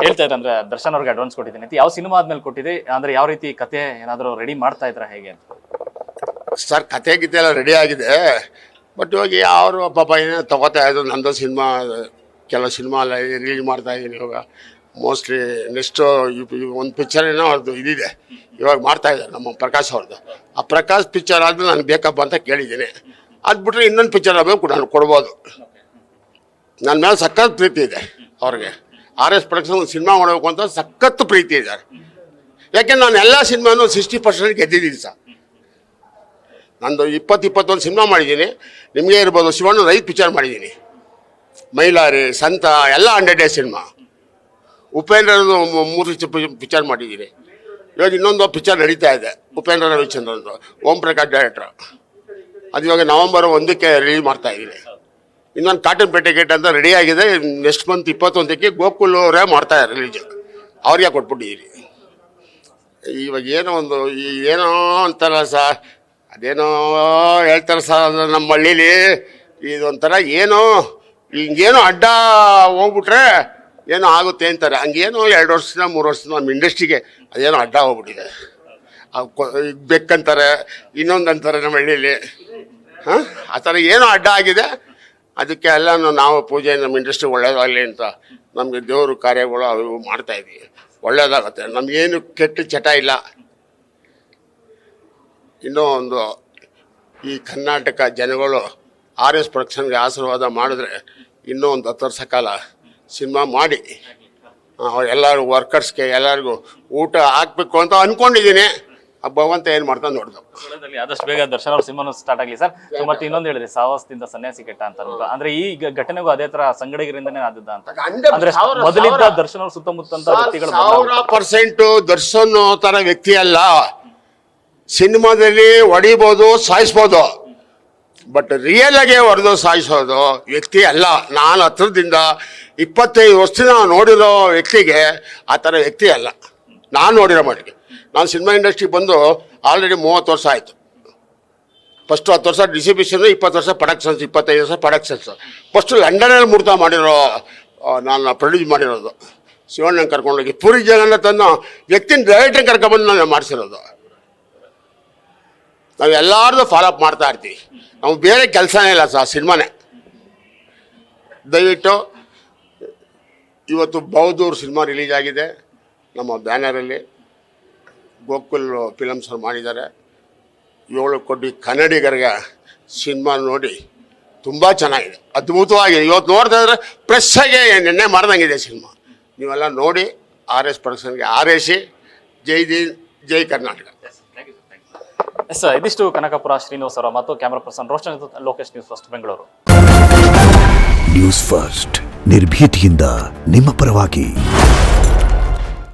ಹೇಳ್ತಾ ಇದ್ರೆ ಅಂದ್ರೆ ದರ್ಶನ್ ಅವ್ರಿಗೆ ಅಡ್ವಾನ್ಸ್ ಕೊಟ್ಟಿದ್ದೀನಿ ಅಂತ, ಯಾವ ಸಿನಿಮಾ ಆದ್ಮೇಲೆ ಕೊಟ್ಟಿದೆ ಅಂದ್ರೆ ಯಾವ ರೀತಿ ಕತೆ ಏನಾದರೂ ರೆಡಿ ಮಾಡ್ತಾ ಇದ್ರ ಹೇಗೆ ಅಂತ? ಸರ್ ಕತೆ ಗೀತೆ ಎಲ್ಲ ರೆಡಿ ಆಗಿದೆ, ಬಟ್ ಇವಾಗ ಅವರು ಪಾಪ ಏನೋ ತಗೋತಾ ಇದ್ರು. ನಂದು ಸಿನಿಮಾ ಕೆಲವು ಸಿನಿಮಾ ಎಲ್ಲ ರಿಲೀಸ್ ಮಾಡ್ತಾ ಇದ್ದೀನಿ ಇವಾಗ. ಮೋಸ್ಟ್ಲಿ ನೆಕ್ಸ್ಟು ಒಂದು ಪಿಕ್ಚರ್ ಏನೋ ಅವ್ರದ್ದು ಇದಿದೆ, ಇವಾಗ ಮಾಡ್ತಾ ಇದ್ದಾರೆ ನಮ್ಮ ಪ್ರಕಾಶ್ ಅವ್ರದ್ದು. ಆ ಪ್ರಕಾಶ್ ಪಿಕ್ಚರ್ ಆದ್ಮೇಲೆ ನನಗೆ ಬೇಕಪ್ಪ ಅಂತ ಕೇಳಿದ್ದೀನಿ. ಅದು ಬಿಟ್ಟರೆ ಇನ್ನೊಂದು ಪಿಕ್ಚರ್ ಆದ್ಮೇಲೆ ನಾನು ಕೊಡ್ಬೋದು. ನನ್ನ ಮೇಲೆ ಸಖತ್ ಪ್ರೀತಿ ಇದೆ ಅವ್ರಿಗೆ. RS ಪ್ರೊಡಕ್ಷನ್ ಒಂದು ಸಿನಿಮಾ ಮಾಡಬೇಕು ಅಂತ ಸಖತ್ತು ಪ್ರೀತಿ ಇದ್ದಾರೆ. ಯಾಕೆಂದ್ರೆ ನಾನು ಎಲ್ಲ ಸಿನಿಮಾನು 60% ಗೆದ್ದಿದ್ದೀನಿ ಸರ್. ನಂದು 20-21 ಸಿನಿಮಾ ಮಾಡಿದ್ದೀನಿ. ನಿಮಗೆ ಇರ್ಬೋದು, ಶಿವಣ್ಣ 5 ಪಿಕ್ಚರ್ ಮಾಡಿದ್ದೀನಿ. ಮೈಲಾರಿ, ಸಂತ ಎಲ್ಲ 100 ಡೇಸ್ ಸಿನಿಮಾ. ಉಪೇಂದ್ರದು 3 ಪಿಕ್ಚರ್ ಮಾಡಿದ್ದೀನಿ. ಇವಾಗ ಇನ್ನೊಂದು ಪಿಕ್ಚರ್ ನಡೀತಾ ಇದೆ, ಉಪೇಂದ್ರ ರವಿಚಂದ್ರನ್ದು, ಓಂ ಪ್ರಕಾಶ್ ಡೈರೆಕ್ಟ್ರು. ಅದು ಇವಾಗ ನವೆಂಬರ್ 1ಕ್ಕೆ ರಿಲೀಸ್ ಮಾಡ್ತಾ ಇದ್ದೀನಿ. ಇನ್ನೊಂದು ಕಾಟನ್ ಪೇಟೆ ಗೇಟ್ ಅಂತ ರೆಡಿ ಆಗಿದೆ. ನೆಕ್ಸ್ಟ್ ಮಂತ್ 21ಕ್ಕೆ ಗೋಕುಲ್ ಅವರೇ ಮಾಡ್ತಾರೆ ರಿಲೀಜ್, ಅವ್ರಿಗೆ ಕೊಟ್ಬಿಟ್ಟಿದ್ದೀರಿ. ಇವಾಗ ಏನೋ ಒಂದು ಏನೋ ಅಂತಾರ ಸರ್, ಅದೇನೋ ಹೇಳ್ತಾರೆ ಸರ್, ಅದು ನಮ್ಮ ಹಳ್ಳೀಲಿ ಇದೊಂಥರ ಏನೋ ಹಿಂಗೇನೋ ಅಡ್ಡ ಹೋಗ್ಬಿಟ್ರೆ ಏನೋ ಆಗುತ್ತೆ ಅಂತಾರೆ. ಹಂಗೇನೋ 2 ವರ್ಷದಿಂದ 3 ವರ್ಷದಿಂದ ನಮ್ಮ ಇಂಡಸ್ಟ್ರಿಗೆ ಅದೇನೋ ಅಡ್ಡ ಹೋಗ್ಬಿಟ್ಟಿದೆ. ಬೆಕ್ಕಂತಾರೆ, ಇನ್ನೊಂದು ಅಂತಾರೆ ನಮ್ಮ ಹಳ್ಳೀಲಿ. ಆ ಥರ ಏನೋ ಅಡ್ಡ ಆಗಿದೆ. ಅದಕ್ಕೆ ಎಲ್ಲ ನಾವು ಪೂಜೆ, ನಮ್ಮ ಇಂಡಸ್ಟ್ರಿ ಒಳ್ಳೇದಾಗಲಿ ಅಂತ ನಮಗೆ ದೇವರು ಕಾರ್ಯಗಳು ಅವು ಮಾಡ್ತಾಯಿದ್ದೀವಿ. ಒಳ್ಳೇದಾಗುತ್ತೆ, ನಮಗೇನು ಕೆಟ್ಟ ಚಟ ಇಲ್ಲ. ಇನ್ನೂ ಒಂದು ಈ ಕರ್ನಾಟಕ ಜನಗಳು RS ಪ್ರೊಡಕ್ಷನ್ಗೆ ಆಶೀರ್ವಾದ ಮಾಡಿದ್ರೆ ಇನ್ನೂ ಒಂದು 10 ವರ್ಷ ಕಾಲ ಸಿನಿಮಾ ಮಾಡಿ ಎಲ್ಲರಿಗೂ ವರ್ಕರ್ಸ್ಗೆ ಎಲ್ಲರಿಗೂ ಊಟ ಹಾಕ್ಬೇಕು ಅಂತ ಅಂದ್ಕೊಂಡಿದ್ದೀನಿ. ಭಗವಂತ ಏನು ಮಾಡ್ತಾನೆ ನೋಡ್ದು. ಆದಷ್ಟು ಬೇಗ ದರ್ಶನ್ ಅವ್ರ ಸಿನಿಮಾನು ಸ್ಟಾರ್ಟ್ ಆಗಲಿ ಸರ್. ಮತ್ತೆ ಇನ್ನೊಂದು ಹೇಳಿದೆ, ಸಾಹಸದಿಂದ ಸನ್ಯಾಸಿ ಕೆಟ್ಟ ಅಂತ ಅನ್ಬಿಟ್ಟು. ಅಂದ್ರೆ ಈ ಘಟನೆಗೂ ಅದೇ ತರ ಸಂಗಡಿಗರಿಂದನೇ ಆದದ್ದ ಅಂತ. ಅಂದ್ರೆ ಮೊದಲಿದ್ದ ದರ್ಶನ್ ಅವ್ರ ಸುತ್ತಮುತ್ತ ವ್ಯಕ್ತಿಗಳು 100% ದರ್ಶನ್ ತರ ವ್ಯಕ್ತಿ ಅಲ್ಲ. ಸಿನಿಮಾದಲ್ಲಿ ಹೊಡಿಬೋದು, ಸಾಯಿಸ್ಬೋದು, ಬಟ್ ರಿಯಲ್ ಆಗಿ ಹೊಡೆದು ಸಾಯಿಸೋದು ವ್ಯಕ್ತಿ ಅಲ್ಲ. ನಾನು ಹತ್ರದಿಂದ 25 ವರ್ಷದಿಂದ ನೋಡಿರೋ ವ್ಯಕ್ತಿಗೆ ಆ ಥರ ವ್ಯಕ್ತಿ ಅಲ್ಲ ನಾನು ನೋಡಿರೋ ಮಟ್ಟಿಗೆ. ನಾನು ಸಿನಿಮಾ ಇಂಡಸ್ಟ್ರಿಗೆ ಬಂದು ಆಲ್ರೆಡಿ 30 ವರ್ಷ ಆಯಿತು. ಫಸ್ಟು 10 ವರ್ಷ ಡಿಸ್ಟ್ರಿಬ್ಯೂಷನ್, 20 ವರ್ಷ ಪ್ರೊಡಕ್ಷನ್ಸ್, 25 ವರ್ಷ ಪ್ರೊಡಕ್ಷನ್ಸು. ಫಸ್ಟು ಲಂಡನಲ್ಲಿ ಮುಹೂರ್ತ ಮಾಡಿರೋ ನಾನು ಪ್ರೊಡ್ಯೂಸ್ ಮಾಡಿರೋದು. ಶಿವಣ್ಣನ ಕರ್ಕೊಂಡೋಗಿ ಪೂರಿ ಜಗನ್ನಾಥನ್ನು ವ್ಯಕ್ತಿನ ಡೈರೆಕ್ಟ್ರಿಗೆ ಕರ್ಕೊಂಡ್ಬಂದು ನಾನು ಮಾಡಿಸಿರೋದು. ನಾವು ಎಲ್ಲರದು ಫಾಲೋಅಪ್ ಮಾಡ್ತಾ ಇರ್ತೀವಿ. ನಾವು ಬೇರೆ ಕೆಲಸನೇ ಇಲ್ಲ ಸರ್, ಸಿನಿಮಾನೇ. ದಯವಿಟ್ಟು ಇವತ್ತು ಬೌದೂರ್ ಸಿನಿಮಾ ರಿಲೀಸ್ ಆಗಿದೆ ನಮ್ಮ ಬ್ಯಾನರಲ್ಲಿ. ಗೋಕುಲ್ ಫಿಲಮ್ಸ್ ಅವ್ರು ಮಾಡಿದ್ದಾರೆ. 7 ಕೋಟಿ ಕನ್ನಡಿಗರಿಗೆ ಸಿನಿಮಾ ನೋಡಿ ತುಂಬ ಚೆನ್ನಾಗಿದೆ, ಅದ್ಭುತವಾಗಿದೆ. ಇವತ್ತು ನೋಡ್ತಾ ಇದ್ರೆ ಫ್ರೆಶ್ಶಾಗಿ ನಿನ್ನೆ ಮಾಡ್ದಂಗಿದೆ ಸಿನಿಮಾ. ನೀವೆಲ್ಲ ನೋಡಿ RS ಪ್ರೊಡಕ್ಷನ್ಗೆ ಹಾರೈಸಿ. ಜೈ ದೀನ್, ಜೈ ಕರ್ನಾಟಕ. ಎಸ್, ಇದಿಷ್ಟು ಕನಕಪುರ ಶ್ರೀನಿವಾಸ್ ಅವರ ಮತ್ತು camera person Roshan Lokesh, news first Bengaluru. News first ನಿರ್ಭೀತಿಯಿಂದ ನಿಮ್ಮ ಪರವಾಗಿ.